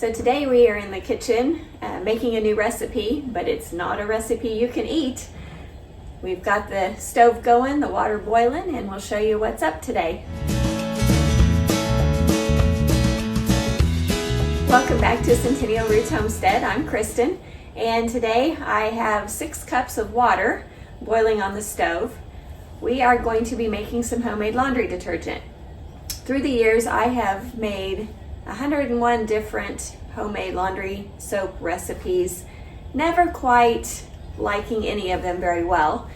So today we are in the kitchen making a new recipe, but it's not a recipe you can eat. We've got the stove going, the water boiling, and we'll show you what's up today. Welcome back to Centennial Roots Homestead. I'm Kristen, and today I have 6 cups of water boiling on the stove. We are going to be making some homemade laundry detergent. Through the years, I have made 101 different homemade laundry soap recipes, never quite liking any of them very well.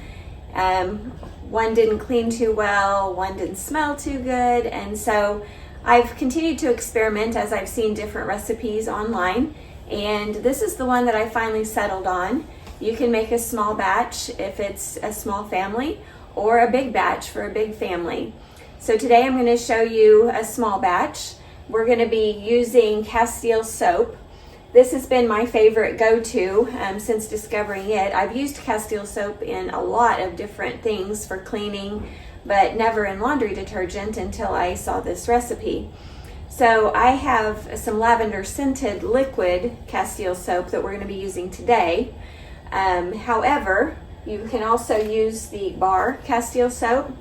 One didn't clean too well, one didn't smell too good, and so I've continued to experiment as I've seen different recipes online, and this is the one that I finally settled on. You can make a small batch if it's a small family, or a big batch for a big family. So today I'm going to show you a small batch. We're going to be using castile soap. This has been my favorite go-to since discovering it. I've used castile soap in a lot of different things for cleaning, but never in laundry detergent until I saw this recipe. So I have some lavender scented liquid castile soap that we're going to be using today. However, you can also use the bar castile soap.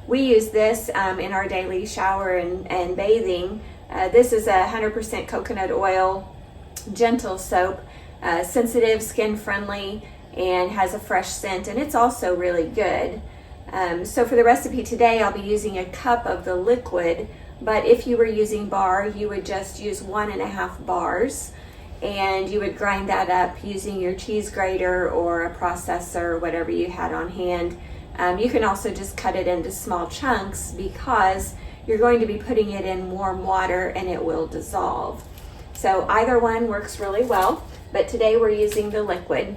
We use this in our daily shower and bathing. This is a 100% coconut oil, gentle soap, sensitive, skin friendly, and has a fresh scent, and it's also really good. So for the recipe today, I'll be using a cup of the liquid, but if you were using bar, you would just use 1.5 bars, and you would grind that up using your cheese grater or a processor, whatever you had on hand. You can also just cut it into small chunks because you're going to be putting it in warm water and it will dissolve. So either one works really well, but today we're using the liquid.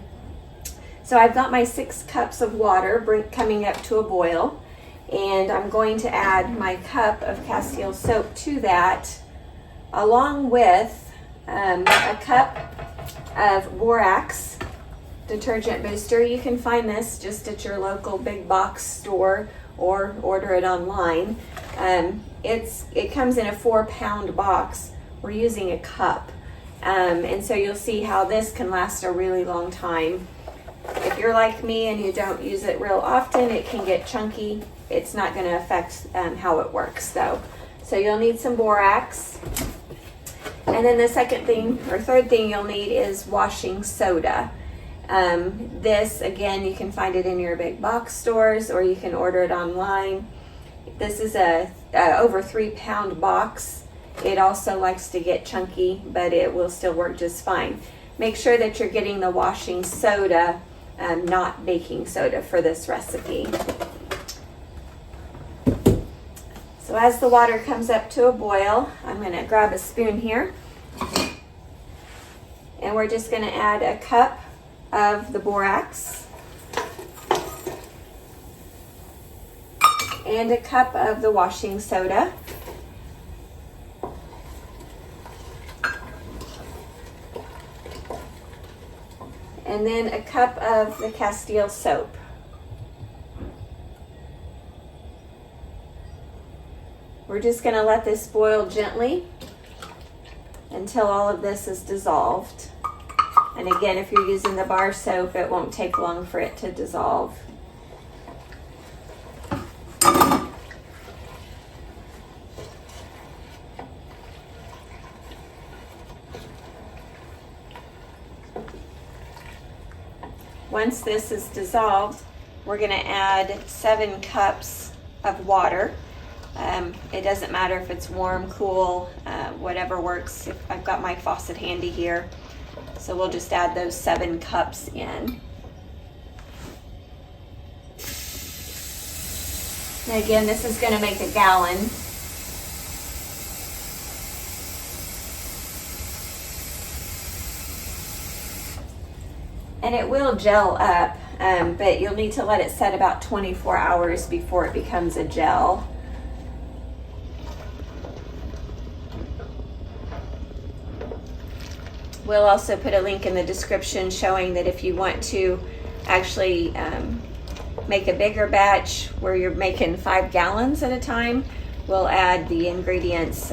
So I've got my 6 cups of water coming up to a boil, and I'm going to add my cup of castile soap to that, along with a cup of borax detergent booster. You can find this just at your local big box store or order it online. It comes in a 4-pound box. We're using a cup, and so you'll see how this can last a really long time. If you're like me and you don't use it real often, it can get chunky. It's not going to affect how it works though. So you'll need some borax, and then the third thing you'll need is washing soda. This, again, you can find it in your big box stores or you can order it online. This is a over 3-pound box. It also likes to get chunky, but it will still work just fine. Make sure that you're getting the washing soda, not baking soda for this recipe. So as the water comes up to a boil, I'm going to grab a spoon here, and we're just going to add a cup of the borax and a cup of the washing soda. And then a cup of the castile soap. We're just going to let this boil gently until all of this is dissolved. And again, if you're using the bar soap, it won't take long for it to dissolve. Once this is dissolved, we're going to add 7 cups of water. It doesn't matter if it's warm, cool, whatever works. I've got my faucet handy here. So we'll just add those 7 cups in. And again, this is going to make a gallon. And it will gel up, but you'll need to let it set about 24 hours before it becomes a gel. We'll also put a link in the description showing that if you want to actually make a bigger batch where you're making 5 gallons at a time, we'll add the ingredients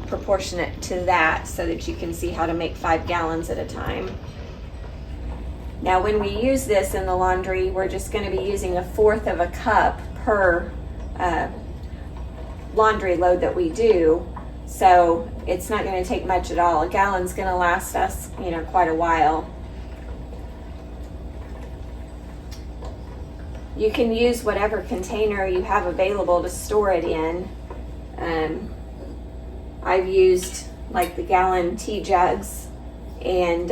proportionate to that so that you can see how to make 5 gallons at a time. Now when we use this in the laundry, we're just going to be using 1/4 of a cup per laundry load that we do. So it's not going to take much at all. A gallon's going to last us, quite a while. You can use whatever container you have available to store it in. I've used like the gallon tea jugs and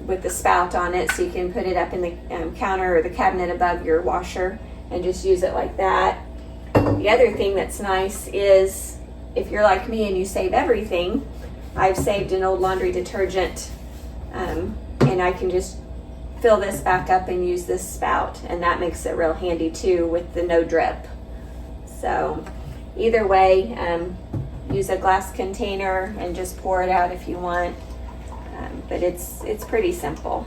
with the spout on it, so you can put it up in the counter or the cabinet above your washer and just use it like that. The other thing that's nice is if you're like me and you save everything, I've saved an old laundry detergent and I can just fill this back up and use this spout, and that makes it real handy too with the no drip. So either way, use a glass container and just pour it out if you want, but it's pretty simple.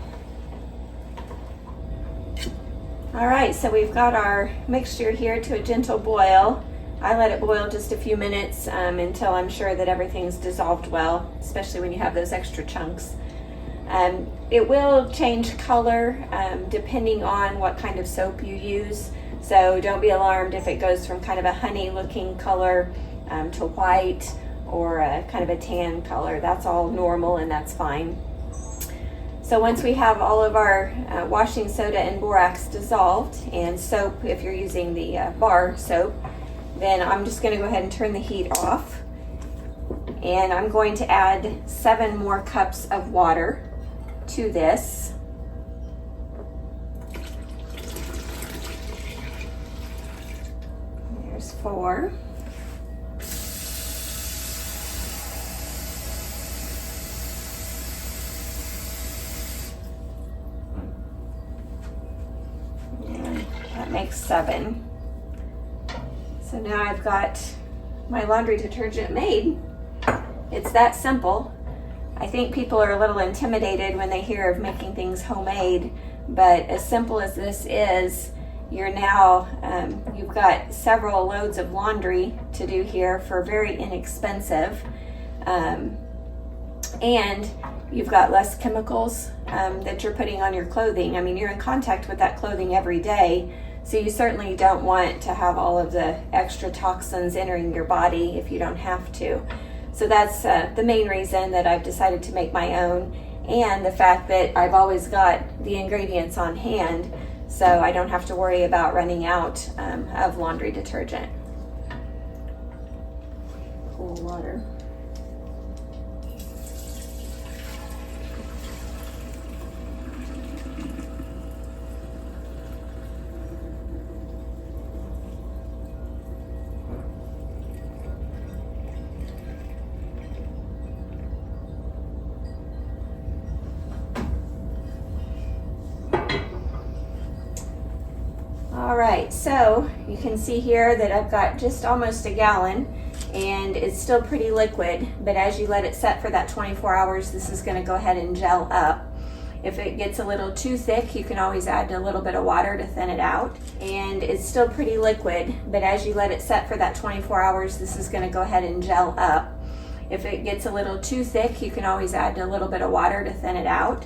All right, so we've got our mixture here to a gentle boil. I let it boil just a few minutes until I'm sure that everything's dissolved well, especially when you have those extra chunks. It will change color depending on what kind of soap you use. So don't be alarmed if it goes from kind of a honey looking color to white or a kind of a tan color. That's all normal and that's fine. So once we have all of our washing soda and borax dissolved, and soap if you're using the bar soap, then I'm just going to go ahead and turn the heat off. And I'm going to add 7 more cups of water to this. There's 4. And that makes 7. So now I've got my laundry detergent made. It's that simple. I think people are a little intimidated when they hear of making things homemade, but as simple as this is, you've got several loads of laundry to do here for very inexpensive, and you've got less chemicals that you're putting on your clothing. I mean, you're in contact with that clothing every day, so you certainly don't want to have all of the extra toxins entering your body if you don't have to. So that's the main reason that I've decided to make my own, and the fact that I've always got the ingredients on hand, so I don't have to worry about running out of laundry detergent. Cool water. All right, so you can see here that I've got just almost a gallon and it's still pretty liquid, but as you let it set for that 24 hours, this is gonna go ahead and gel up. If it gets a little too thick, you can always add a little bit of water to thin it out. And it's still pretty liquid, but as you let it set for that 24 hours, this is gonna go ahead and gel up. If it gets a little too thick, you can always add a little bit of water to thin it out.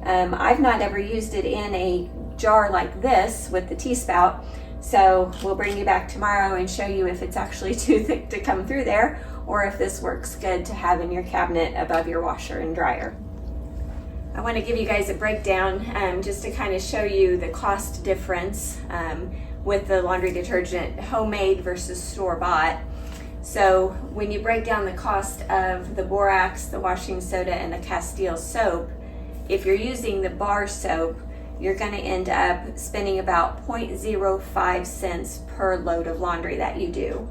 I've not ever used it in a jar like this with the tea spout, so we'll bring you back tomorrow and show you if it's actually too thick to come through there or if this works good to have in your cabinet above your washer and dryer. I want to give you guys a breakdown just to kind of show you the cost difference with the laundry detergent homemade versus store-bought. So when you break down the cost of the borax, the washing soda, and the castile soap, if you're using the bar soap, you're going to end up spending about 0.05 cents per load of laundry that you do.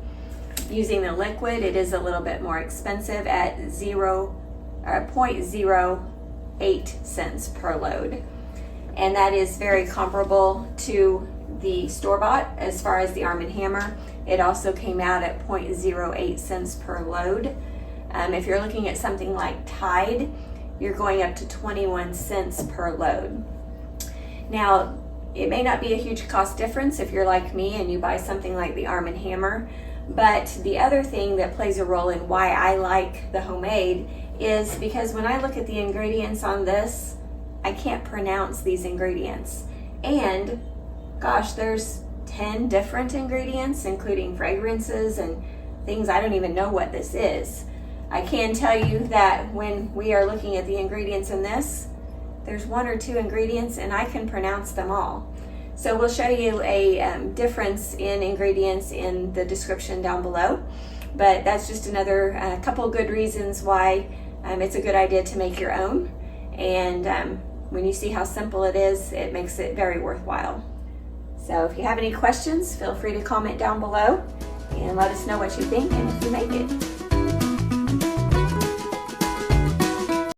Using the liquid, it is a little bit more expensive at 0.08 cents per load. And that is very comparable to the store-bought as far as the Arm & Hammer. It also came out at 0.08 cents per load. If you're looking at something like Tide, you're going up to 21 cents per load. Now, it may not be a huge cost difference if you're like me and you buy something like the Arm & Hammer, But the other thing that plays a role in why I like the homemade is because when I look at the ingredients on this, I can't pronounce these ingredients. And gosh, there's 10 different ingredients, including fragrances and things I don't even know what this is. I can tell you that when we are looking at the ingredients in this, there's 1 or 2 ingredients and I can pronounce them all. So we'll show you a difference in ingredients in the description down below. But that's just another couple good reasons why it's a good idea to make your own. And when you see how simple it is, it makes it very worthwhile. So if you have any questions, feel free to comment down below and let us know what you think and if you make it.